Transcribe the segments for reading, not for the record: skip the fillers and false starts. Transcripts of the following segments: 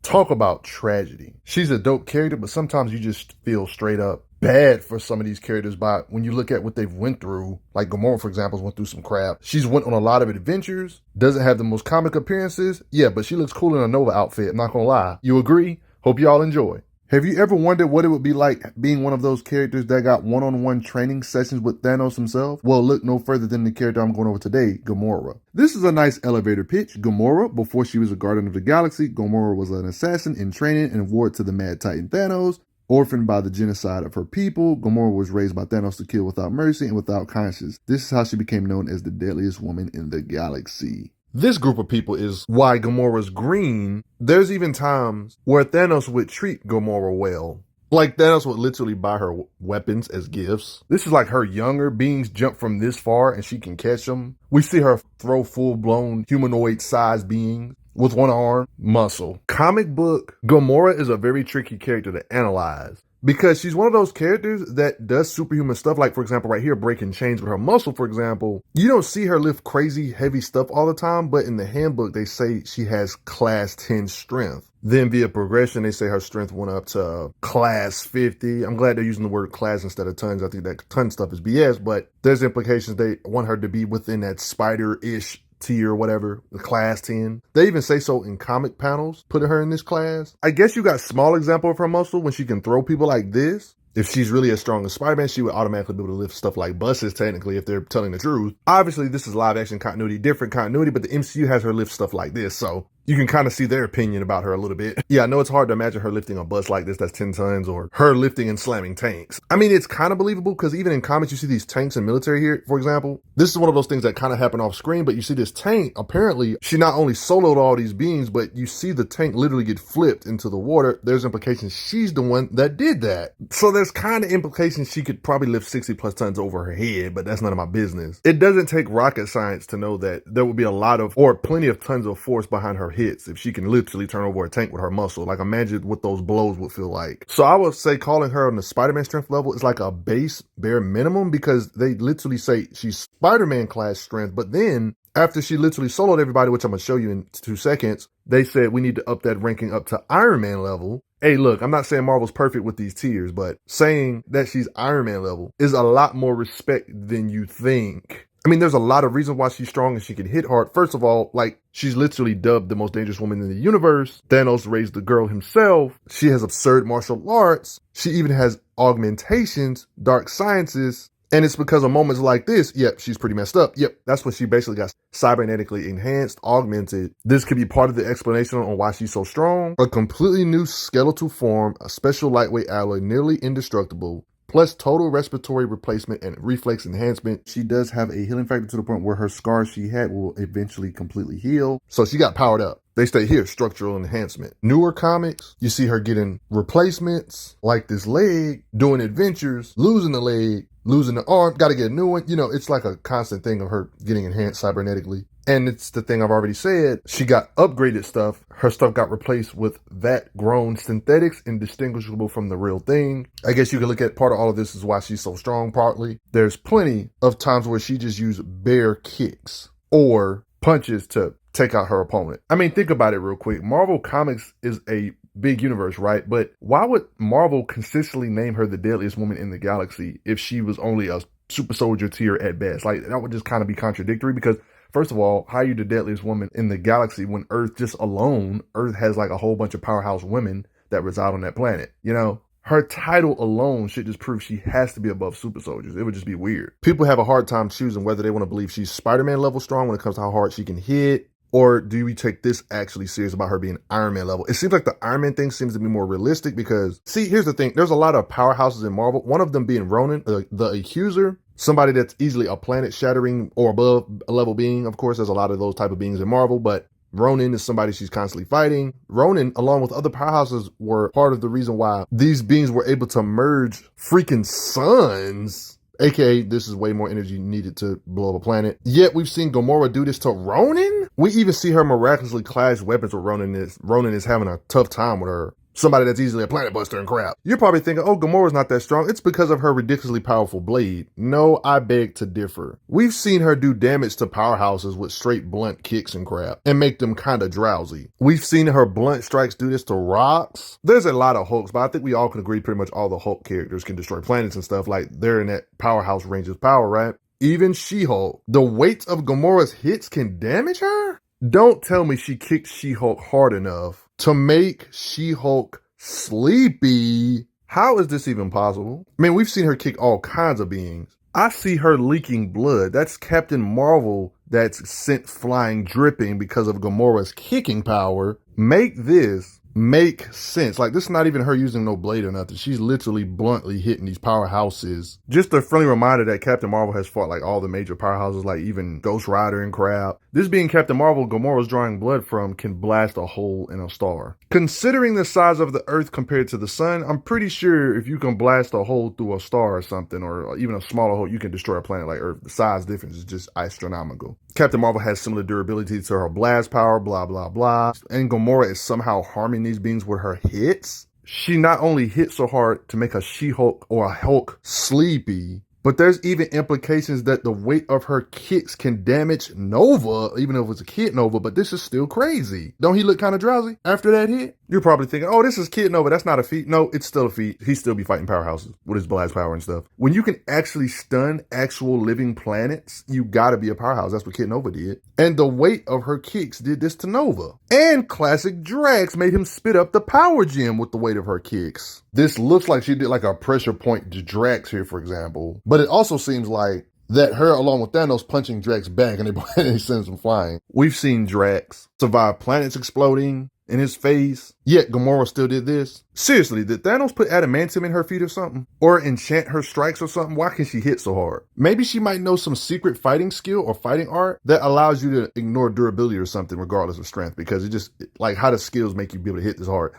Talk about tragedy. She's a dope character, but sometimes you just feel straight up bad for some of these characters by when you look at what they've went through. Like Gamora, for example, went through some crap. She's went on a lot of adventures, doesn't have the most comic appearances. Yeah, but she looks cool in a Nova outfit, I'm not gonna lie. You agree? Hope y'all enjoy. Have you ever wondered what it would be like being one of those characters that got one-on-one training sessions with Thanos himself? Well, look no further than the character I'm going over today, Gamora. This is a nice elevator pitch. Gamora, before she was a Guardian of the Galaxy, Gamora was an assassin in training and ward to the Mad Titan Thanos. Orphaned by the genocide of her people, Gamora was raised by Thanos to kill without mercy and without conscience. This is how she became known as the deadliest woman in the galaxy. This group of people is why Gamora's green. There's even times where Thanos would treat Gamora well. Like Thanos would literally buy her weapons as gifts. This is like her younger beings jump from this far and she can catch them. We see her throw full-blown humanoid-sized beings with one arm, muscle. Comic book, Gamora is a very tricky character to analyze because she's one of those characters that does superhuman stuff. Like, for example, right here, breaking chains with her muscle, for example. You don't see her lift crazy, heavy stuff all the time, but in the handbook, they say she has class 10 strength. Then via progression, they say her strength went up to class 50. I'm glad they're using the word class instead of tons. I think that ton stuff is BS, but there's implications they want her to be within that spider-ish tier or whatever, the class 10. They even say so in comic panels, putting her in this class. I guess you got small example of her muscle when she can throw people like this. If she's really as strong as Spider-Man, she would automatically be able to lift stuff like buses, technically, if they're telling the truth. Obviously, this is live action continuity, different continuity, but the MCU has her lift stuff like this, so you can kind of see their opinion about her a little bit. Yeah, I know it's hard to imagine her lifting a bus like this that's 10 tons or her lifting and slamming tanks. I mean, it's kind of believable because even in comics, you see these tanks in military here, for example. This is one of those things that kind of happen off screen, but you see this tank, apparently, she not only soloed all these beings, but you see the tank literally get flipped into the water. There's implications she's the one that did that. So there's kind of implications she could probably lift 60 plus tons over her head, but that's none of my business. It doesn't take rocket science to know that there would be a lot of, or plenty of tons of force behind her hits if she can literally turn over a tank with her muscle. Like, imagine what those blows would feel like. So I would say calling her on the Spider-Man strength level is like a base bare minimum because they literally say she's Spider-Man class strength, but then after she literally soloed everybody, which I'm going to show you in 2 seconds, they said we need to up that ranking up to Iron Man level. Hey, look, I'm not saying Marvel's perfect with these tiers, but saying that she's Iron Man level is a lot more respect than you think. I mean, there's a lot of reasons why she's strong and she can hit hard. First of all, like, she's literally dubbed the most dangerous woman in the universe. Thanos raised the girl himself. She has absurd martial arts. She even has augmentations, dark sciences. And it's because of moments like this, yep, she's pretty messed up. Yep, that's when she basically got cybernetically enhanced, augmented. This could be part of the explanation on why she's so strong. A completely new skeletal form, a special lightweight alloy, nearly indestructible, plus total respiratory replacement and reflex enhancement. She does have a healing factor to the point where her scars she had will eventually completely heal. So she got powered up. They stay here, structural enhancement. Newer comics, you see her getting replacements, like this leg, doing adventures, losing the leg, losing the arm, got to get a new one. You know, it's like a constant thing of her getting enhanced cybernetically. And it's the thing I've already said. She got upgraded stuff. Her stuff got replaced with that grown synthetics, indistinguishable from the real thing. I guess you can look at part of all of this is why she's so strong, partly. There's plenty of times where she just used bare kicks or punches to take out her opponent. I mean, think about it real quick. Marvel Comics is a big universe, right? But why would Marvel consistently name her the deadliest woman in the galaxy if she was only a super soldier tier at best? Like, that would just kind of be contradictory because first of all, how are you the deadliest woman in the galaxy when Earth just alone, Earth has like a whole bunch of powerhouse women that reside on that planet, you know? Her title alone should just prove she has to be above super soldiers. It would just be weird. People have a hard time choosing whether they want to believe she's Spider-Man level strong when it comes to how hard she can hit, or do we take this actually serious about her being Iron Man level? It seems like the Iron Man thing seems to be more realistic because, see, here's the thing. There's a lot of powerhouses in Marvel. One of them being Ronan, the Accuser, somebody that's easily a planet-shattering or above level being. Of course, there's a lot of those type of beings in Marvel, but Ronan is somebody she's constantly fighting. Ronan, along with other powerhouses, were part of the reason why these beings were able to merge freaking suns. AKA, this is way more energy needed to blow up a planet. Yet we've seen Gamora do this to Ronan. We even see her miraculously clash weapons with Ronan. Ronan is having a tough time with her. somebody that's easily a planet buster and crap. You're probably thinking, oh, Gamora's not that strong. It's because of her ridiculously powerful blade. No, I beg to differ. We've seen her do damage to powerhouses with straight blunt kicks and crap and make them kind of drowsy. We've seen her blunt strikes do this to rocks. There's a lot of Hulks, but I think we all can agree pretty much all the Hulk characters can destroy planets and stuff. Like, they're in that powerhouse range of power, right? Even She-Hulk. The weight of Gamora's hits can damage her? Don't tell me she kicked She-Hulk hard enough to make She-Hulk sleepy. How is this even possible? I mean, we've seen her kick all kinds of beings. I see her leaking blood. That's Captain Marvel that's sent flying dripping because of Gamora's kicking power. Make this make sense. Like, this is not even her using no blade or nothing. She's literally bluntly hitting these powerhouses. Just a friendly reminder that Captain Marvel has fought like all the major powerhouses, like even Ghost Rider and crap. This being Captain Marvel, Gamora's drawing blood from can blast a hole in a star. Considering the size of the Earth compared to the sun, I'm pretty sure if you can blast a hole through a star or something, or even a smaller hole, you can destroy a planet like Earth. The size difference is just astronomical. Captain Marvel has similar durability to her blast power, blah, blah, blah. And Gamora is somehow harming these beings with her hits. She not only hits so hard to make a She-Hulk or a Hulk sleepy, but there's even implications that the weight of her kicks can damage Nova, even if it's a Kid Nova, but this is still crazy. Don't he look kind of drowsy after that hit? You're probably thinking, oh, this is Kid Nova. That's not a feat. No, it's still a feat. He'd still be fighting powerhouses with his blast power and stuff. When you can actually stun actual living planets, you gotta be a powerhouse. That's what Kid Nova did. And the weight of her kicks did this to Nova. And classic Drax made him spit up the power gem with the weight of her kicks. This looks like she did like a pressure point to Drax here, for example. But it also seems like that her along with Thanos punching Drax back and they sends him flying. We've seen Drax survive planets exploding in his face, yet Gamora still did this. Seriously, did Thanos put adamantium in her feet or something? Or enchant her strikes or something? Why can she hit so hard? Maybe she might know some secret fighting skill or fighting art that allows you to ignore durability or something regardless of strength, because it just, like, how does skills make you be able to hit this hard?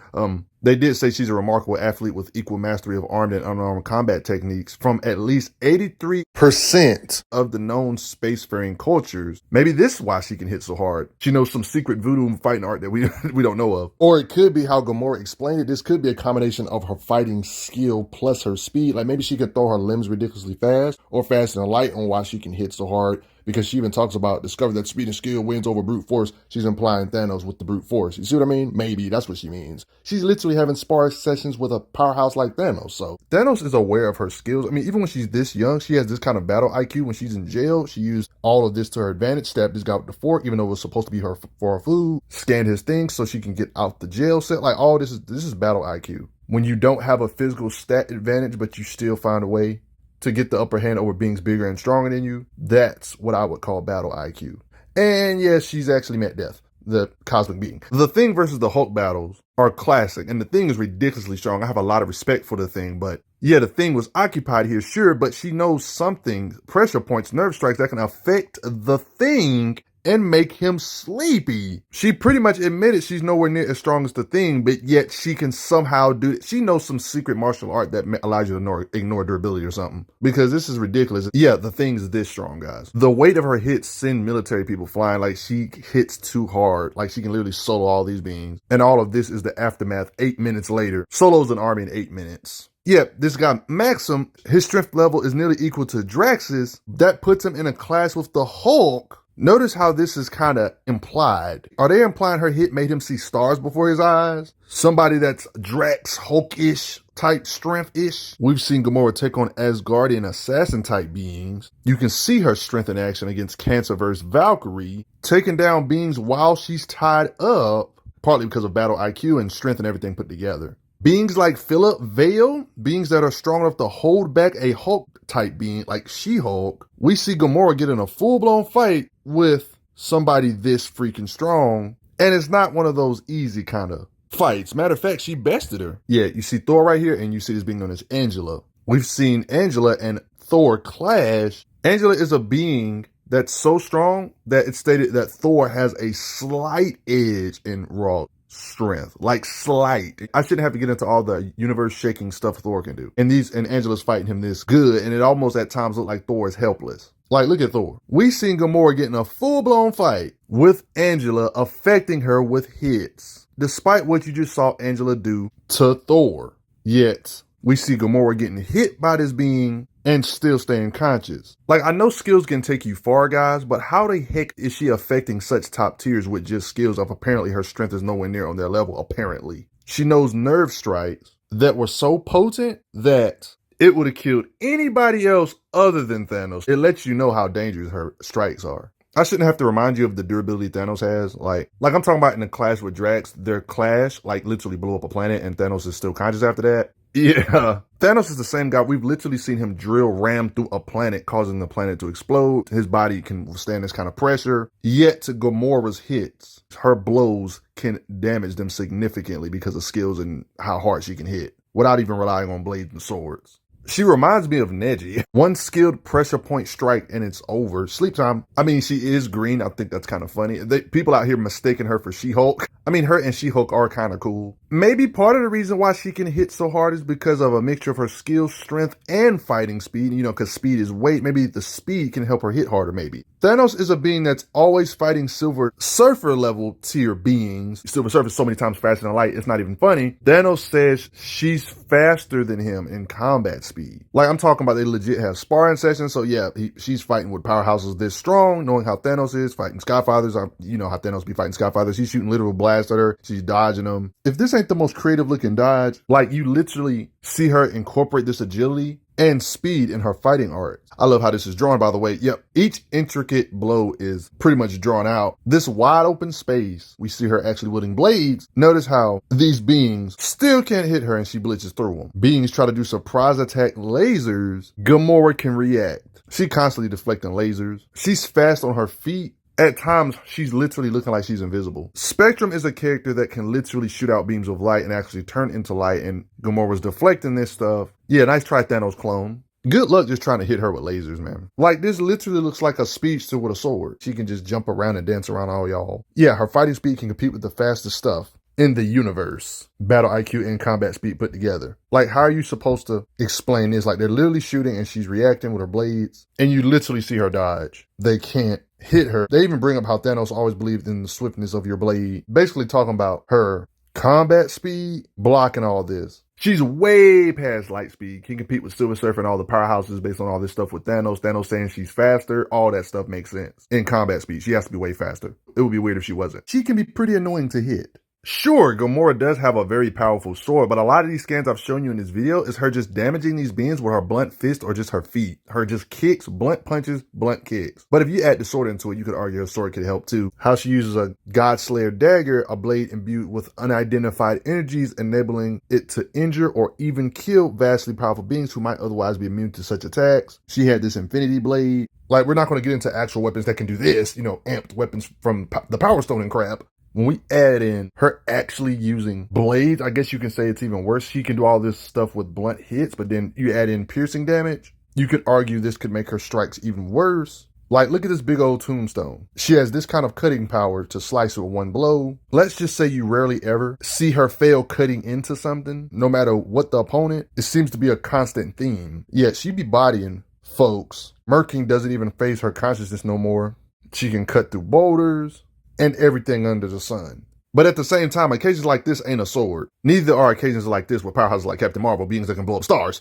They did say she's a remarkable athlete with equal mastery of armed and unarmed combat techniques from at least 83% of the known spacefaring cultures. Maybe this is why she can hit so hard. She knows some secret voodoo fighting art that we don't know of. Or it could be how Gamora explained it. This could be a combination of her fighting skill plus her speed. Like, maybe she could throw her limbs ridiculously fast or faster than light on why she can hit so hard. Because she even talks about discover that speed and skill wins over brute force. She's implying Thanos with the brute force. You see what I mean? Maybe that's what she means. She's literally having sparring sessions with a powerhouse like Thanos. So Thanos is aware of her skills. I mean, even when she's this young, she has this kind of battle IQ. When she's in jail, she used all of this to her advantage. Stabbed this guy with the fork, even though it was supposed to be her for her food. Scanned his things so she can get out the jail cell. Like, all this is battle IQ. When you don't have a physical stat advantage, but you still find a way to get the upper hand over beings bigger and stronger than you, that's what I would call battle IQ. And yes, she's actually met death, the cosmic being. The Thing versus the Hulk battles are classic, and the Thing is ridiculously strong. I have a lot of respect for the Thing, but yeah, the Thing was occupied here, sure, but she knows something, pressure points, nerve strikes that can affect the Thing and make him sleepy. She pretty much admitted she's nowhere near as strong as the Thing, but yet she can somehow do it. She knows some secret martial art that allows you to ignore durability or something. Because this is ridiculous. Yeah, the Thing's this strong, guys. The weight of her hits send military people flying. Like, she hits too hard. Like, she can literally solo all these beings. And all of this is the aftermath 8 minutes later. Solos an army in 8 minutes. Yep, this guy, Maxim, his strength level is nearly equal to Drax's. That puts him in a class with the Hulk. Notice how this is kind of implied. Are they implying her hit made him see stars before his eyes? Somebody that's Drax, Hulk-ish type strength-ish. We've seen Gamora take on Asgardian assassin type beings. You can see her strength in action against Cancerverse Valkyrie, taking down beings while she's tied up, partly because of battle IQ and strength and everything put together. Beings like Philip Vale, beings that are strong enough to hold back a Hulk-type being like She-Hulk. We see Gamora get in a full-blown fight with somebody this freaking strong, and it's not one of those easy kind of fights. Matter of fact, she bested her. Yeah, you see Thor right here, and you see this being known as Angela. We've seen Angela and Thor clash. Angela is a being that's so strong that it's stated that Thor has a slight edge in raw strength, like slight. I shouldn't have to get into all the universe shaking stuff Thor can do. And Angela's fighting him this good, and it almost at times look like Thor is helpless. Like, look at Thor. We seen Gamora getting a full-blown fight with Angela, affecting her with hits. despite what you just saw Angela do to Thor. Yet, we see Gamora getting hit by this being and still staying conscious. Like, I know skills can take you far, guys, but how the heck is she affecting such top tiers with just skills of apparently her strength is nowhere near on their level, apparently. She knows nerve strikes that were so potent that it would have killed anybody else other than Thanos. It lets you know how dangerous her strikes are. I shouldn't have to remind you of the durability Thanos has. Like I'm talking about in the Clash with Drax, their clash, like, literally blew up a planet and Thanos is still conscious after that. Yeah. Thanos is the same guy. We've literally seen him drill ram through a planet, causing the planet to explode. His body can withstand this kind of pressure. Yet to Gamora's hits, her blows can damage them significantly because of skills and how hard she can hit, without even relying on blades and swords. She reminds me of Neji. One skilled pressure point strike and it's over. Sleep time. I mean, she is green. I think that's kind of funny. People out here mistaking her for She-Hulk. I mean, her and She-Hulk are kind of cool. Maybe part of the reason why she can hit so hard is because of a mixture of her skill, strength, and fighting speed. You know, because speed is weight. Maybe the speed can help her hit harder, maybe. Thanos is a being that's always fighting Silver Surfer level tier beings. Silver Surfer is so many times faster than light, it's not even funny. Thanos says she's faster than him in combat speed. Like, I'm talking about they legit have sparring sessions. So yeah, she's fighting with powerhouses this strong, knowing how Thanos is, fighting Skyfathers. You know how Thanos be fighting Skyfathers. He's shooting literal blasts at her. She's dodging them. If this ain't the most creative looking dodge, like, you literally see her incorporate this agility and speed in her fighting art. I love how this is drawn, by the way. Yep, each intricate blow is pretty much drawn out. This wide open space, we see her actually wielding blades. Notice how these beings still can't hit her and she blitzes through them. Beings try to do surprise attack lasers. Gamora can react. She constantly deflecting lasers. She's fast on her feet. At times, she's literally looking like she's invisible. Spectrum is a character that can literally shoot out beams of light and actually turn into light, and Gamora's deflecting this stuff. Yeah, nice try, Thanos clone. Good luck just trying to hit her with lasers, man. Like, this literally looks like a speedster with a sword. She can just jump around and dance around all y'all. Yeah, her fighting speed can compete with the fastest stuff in the universe. Battle IQ and combat speed put together. Like, how are you supposed to explain this? Like, they're literally shooting and she's reacting with her blades, and you literally see her dodge. They can't hit her. They even bring up how Thanos always believed in the swiftness of your blade, basically talking about her combat speed, blocking all this. She's way past light speed, can compete with Silver Surfer and all the powerhouses based on all this stuff with Thanos. Thanos saying she's faster, all that stuff makes sense. In combat speed, she has to be way faster. It would be weird if she wasn't. She can be pretty annoying to hit. Sure, Gamora does have a very powerful sword, but a lot of these scans I've shown you in this video is her just damaging these beings with her blunt fist or just her feet. Her just kicks, blunt punches, blunt kicks. But if you add the sword into it, you could argue her sword could help too. How she uses a Godslayer dagger, a blade imbued with unidentified energies, enabling it to injure or even kill vastly powerful beings who might otherwise be immune to such attacks. She had this Infinity Blade. Like, we're not going to get into actual weapons that can do this, you know, amped weapons from the Power Stone and crap. When we add in her actually using blades, I guess you can say it's even worse. She can do all this stuff with blunt hits, but then you add in piercing damage. You could argue this could make her strikes even worse. Like, look at this big old tombstone. She has this kind of cutting power to slice with one blow. Let's just say you rarely ever see her fail cutting into something, no matter what the opponent. It seems to be a constant theme. Yet she be bodying folks. Murking doesn't even phase her consciousness no more. She can cut through boulders and everything under the sun. But at the same time, occasions like this ain't a sword. Neither are occasions like this with powerhouses like Captain Marvel, beings that can blow up stars.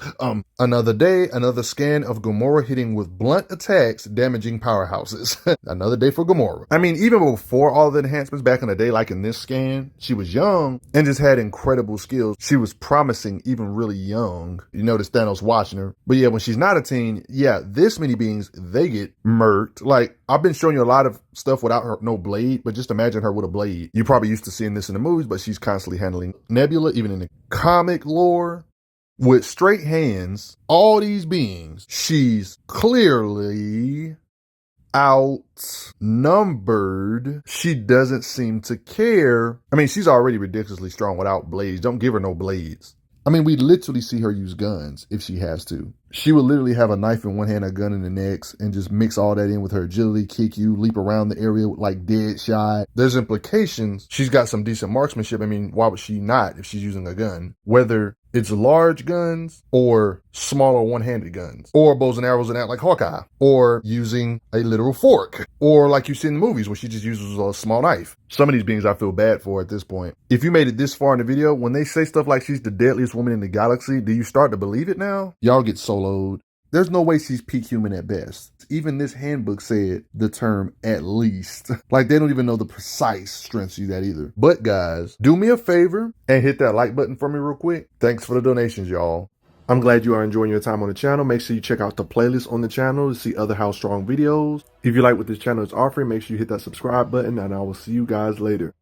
Another day, another scan of Gamora hitting with blunt attacks, damaging powerhouses. Another day for Gamora. I mean, even before all the enhancements back in the day, like in this scan, she was young and just had incredible skills. She was promising even really young. You notice Thanos watching her. But yeah, when she's not a teen, yeah, this many beings, they get murked. Like, I've been showing you a lot of stuff without her, no blade, but just imagine her with a blade. You probably used to seeing this in the movies, but she's constantly handling Nebula, even in the comic lore. With straight hands, all these beings, she's clearly outnumbered. She doesn't seem to care. I mean, she's already ridiculously strong without blades. Don't give her no blades. I mean, we literally see her use guns if she has to. She would literally have a knife in one hand, a gun in the next, and just mix all that in with her agility, kick you, leap around the area like dead shot. There's implications. She's got some decent marksmanship. I mean, why would she not if she's using a gun? Whether it's large guns or smaller one-handed guns, or bows and arrows and that like Hawkeye, or using a literal fork, or like you see in the movies where she just uses a small knife. Some of these beings I feel bad for at this point. If you made it this far in the video, when they say stuff like she's the deadliest woman in the galaxy, do you start to believe it now? Y'all get soloed. There's no way she's peak human at best. Even this handbook said the term at least. Like they don't even know the precise strength she's at either. But guys, do me a favor and hit that like button for me real quick. Thanks for the donations, y'all. I'm glad you are enjoying your time on the channel. Make sure you check out the playlist on the channel to see other How Strong videos. If you like what this channel is offering, make sure you hit that subscribe button and I will see you guys later.